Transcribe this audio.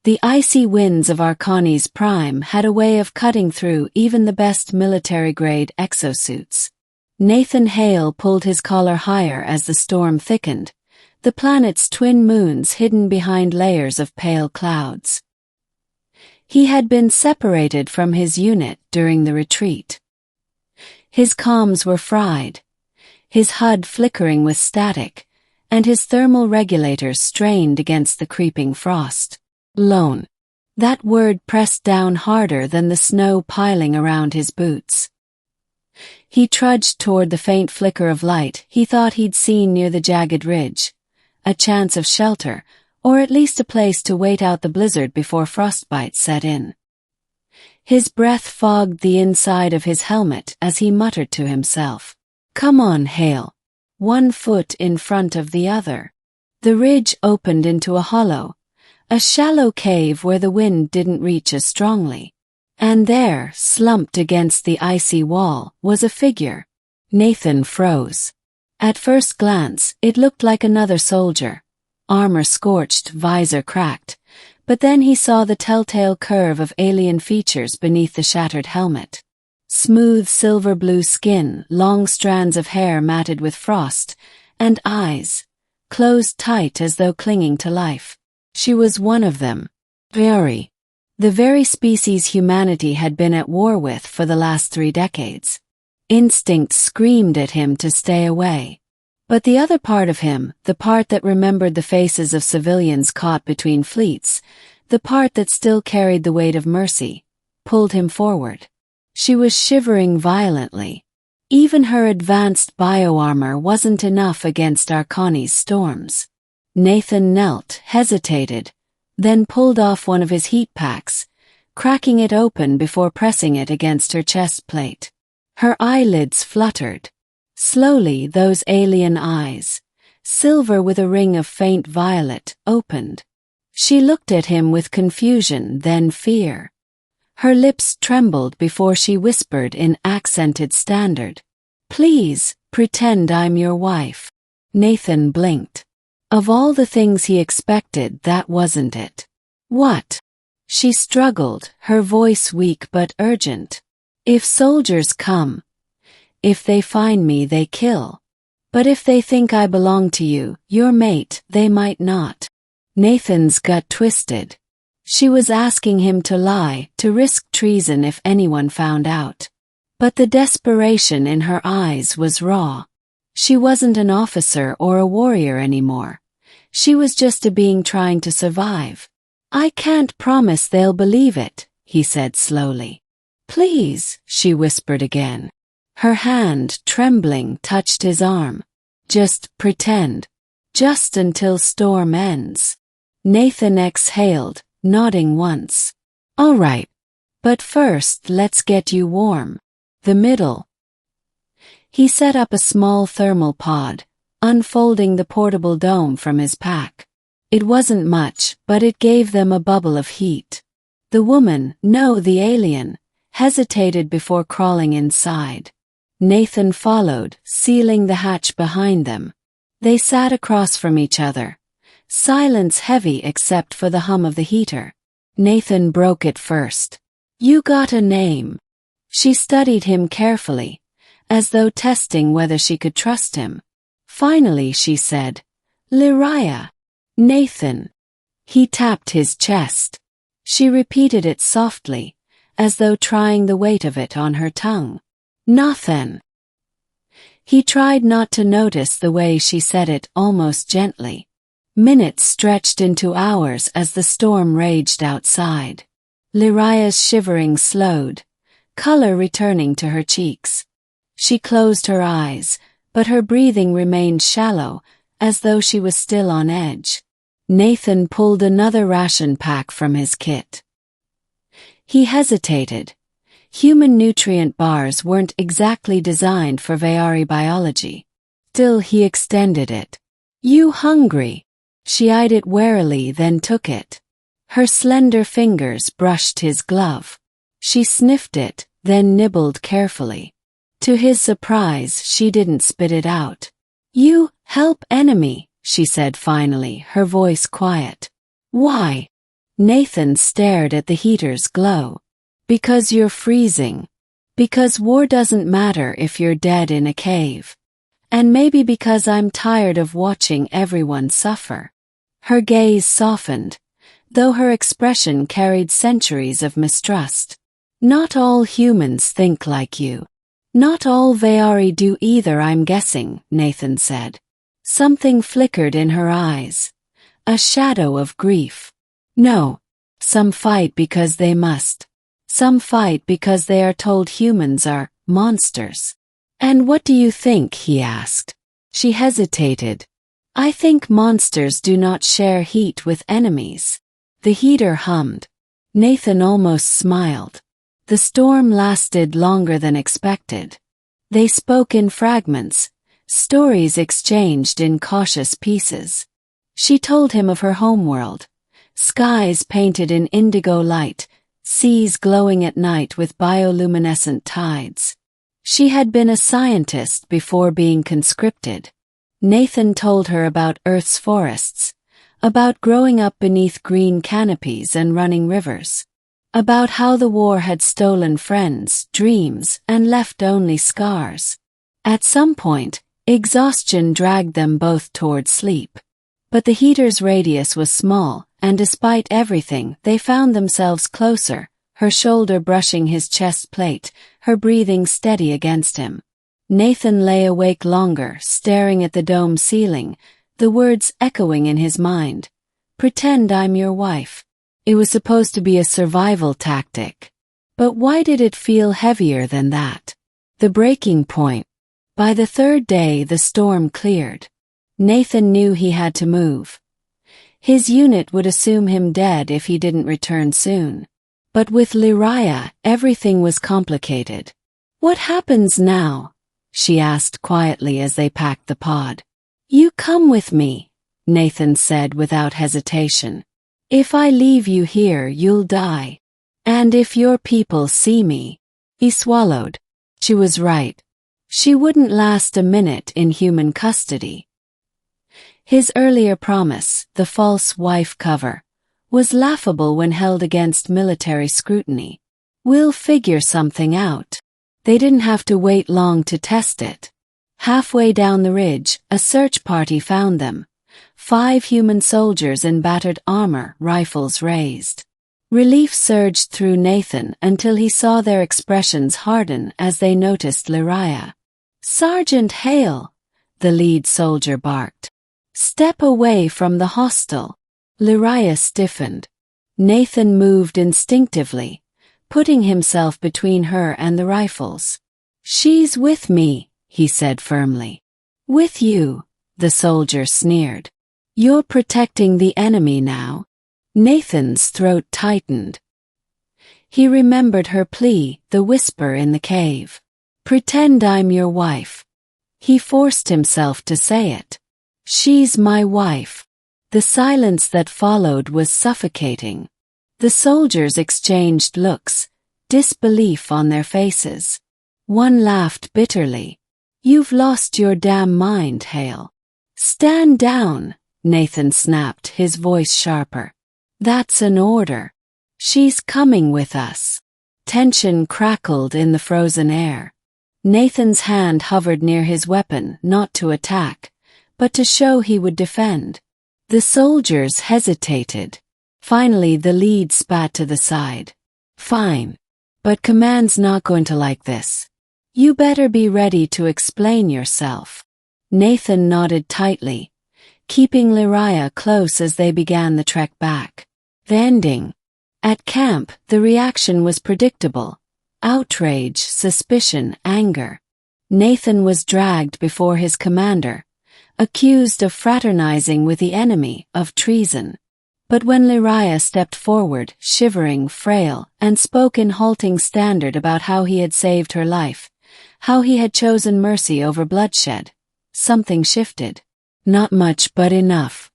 The icy winds of Arcani's prime had a way of cutting through even the best military-grade exosuits. Nathan Hale pulled his collar higher as the storm thickened, the planet's twin moons hidden behind layers of pale clouds. He had been separated from his unit during the retreat. His comms were fried, his HUD flickering with static, and his thermal regulators strained against the creeping frost. Lone. That word pressed down harder than the snow piling around his boots. He trudged toward the faint flicker of light he thought he'd seen near the jagged ridge, a chance of shelter, or at least a place to wait out the blizzard before frostbite set in. His breath fogged the inside of his helmet as he muttered to himself, "Come on, Hale." One foot in front of the other. The ridge opened into a hollow, a shallow cave where the wind didn't reach as strongly. And there, slumped against the icy wall, was a figure. Nathan froze. At first glance, it looked like another soldier. Armor scorched, visor cracked, but then he saw the telltale curve of alien features beneath the shattered helmet. Smooth silver-blue skin, long strands of hair matted with frost, and eyes, closed tight as though clinging to life. She was one of them. Very. The very species humanity had been at war with for the last 3 decades. Instinct screamed at him to stay away. But the other part of him, the part that remembered the faces of civilians caught between fleets, the part that still carried the weight of mercy, pulled him forward. She was shivering violently. Even her advanced bioarmor wasn't enough against Arcani's storms. Nathan knelt, hesitated, then pulled off one of his heat packs, cracking it open before pressing it against her chest plate. Her eyelids fluttered. Slowly those alien eyes, silver with a ring of faint violet, opened. She looked at him with confusion, then fear. Her lips trembled before she whispered in accented standard, "Please, pretend I'm your wife." Nathan blinked. Of all the things he expected, that wasn't it. "What?" She struggled, her voice weak but urgent. "If soldiers come, if they find me, they kill. But if they think I belong to you, your mate, they might not." Nathan's gut twisted. She was asking him to lie, to risk treason if anyone found out. But the desperation in her eyes was raw. She wasn't an officer or a warrior anymore. She was just a being trying to survive. "I can't promise they'll believe it," he said slowly. "Please," she whispered again. Her hand, trembling, touched his arm. "Just pretend. Just until storm ends." Nathan exhaled, nodding once. "All right. But first let's get you warm. The middle." He set up a small thermal pod, unfolding the portable dome from his pack. It wasn't much, but it gave them a bubble of heat. The woman, no, the alien, hesitated before crawling inside. Nathan followed, sealing the hatch behind them. They sat across from each other, silence heavy except for the hum of the heater. Nathan broke it first. "You got a name." She studied him carefully, as though testing whether she could trust him. Finally she said, "Lyria." "Nathan." He tapped his chest. She repeated it softly, as though trying the weight of it on her tongue. "Nathan." He tried not to notice the way she said it, almost gently. Minutes stretched into hours as the storm raged outside. Lyria's shivering slowed, color returning to her cheeks. She closed her eyes, but her breathing remained shallow, as though she was still on edge. Nathan pulled another ration pack from his kit. He hesitated. Human nutrient bars weren't exactly designed for Vayari biology. Still he extended it. "You hungry?" She eyed it warily, then took it. Her slender fingers brushed his glove. She sniffed it, then nibbled carefully. To his surprise, she didn't spit it out. "You help enemy," she said finally, her voice quiet. "Why?" Nathan stared at the heater's glow. Because you're freezing. Because war doesn't matter if you're dead in a cave. And maybe because I'm tired of watching everyone suffer. Her gaze softened, though her expression carried centuries of mistrust. Not all humans think like you. Not all Veari do either, I'm guessing, Nathan said. Something flickered in her eyes. A shadow of grief. No. Some fight because they must. Some fight because they are told humans are monsters. And what do you think? He asked. She hesitated. I think monsters do not share heat with enemies. The heater hummed. Nathan almost smiled. The storm lasted longer than expected. They spoke in fragments, stories exchanged in cautious pieces. She told him of her homeworld, skies painted in indigo light, seas glowing at night with bioluminescent tides. She had been a scientist before being conscripted. Nathan told her about Earth's forests, about growing up beneath green canopies and running rivers. About how the war had stolen friends, dreams, and left only scars. At some point, exhaustion dragged them both toward sleep. But the heater's radius was small, and despite everything, they found themselves closer, her shoulder brushing his chest plate, her breathing steady against him. Nathan lay awake longer, staring at the dome ceiling, the words echoing in his mind. Pretend I'm your wife. It was supposed to be a survival tactic. But why did it feel heavier than that? The breaking point. By the third day, the storm cleared. Nathan knew he had to move. His unit would assume him dead if he didn't return soon. But with Lyria, everything was complicated. What happens now? She asked quietly as they packed the pod. You come with me, Nathan said without hesitation. If I leave you here, you'll die. And if your people see me. He swallowed. She was right. She wouldn't last a minute in human custody. His earlier promise, the false wife cover, was laughable when held against military scrutiny. We'll figure something out. They didn't have to wait long to test it. Halfway down the ridge, a search party found them. 5 human soldiers in battered armor, rifles raised. Relief surged through Nathan until he saw their expressions harden as they noticed Lyria. Sergeant Hale, the lead soldier barked. Step away from the hostile. Lyria stiffened. Nathan moved instinctively, putting himself between her and the rifles. She's with me, he said firmly. With you, the soldier sneered. You're protecting the enemy now. Nathan's throat tightened. He remembered her plea, the whisper in the cave. Pretend I'm your wife. He forced himself to say it. She's my wife. The silence that followed was suffocating. The soldiers exchanged looks, disbelief on their faces. One laughed bitterly. You've lost your damn mind, Hale. Stand down, Nathan snapped, his voice sharper. That's an order. She's coming with us. Tension crackled in the frozen air. Nathan's hand hovered near his weapon, not to attack, but to show he would defend. The soldiers hesitated. Finally, the lead spat to the side. Fine. But Command's not going to like this. You better be ready to explain yourself. Nathan nodded tightly, keeping Lyria close as they began the trek back. The ending. At camp, the reaction was predictable. Outrage, suspicion, anger. Nathan was dragged before his commander, accused of fraternizing with the enemy, of treason. But when Lyria stepped forward, shivering, frail, and spoke in halting standard about how he had saved her life, how he had chosen mercy over bloodshed, something shifted. Not much but enough.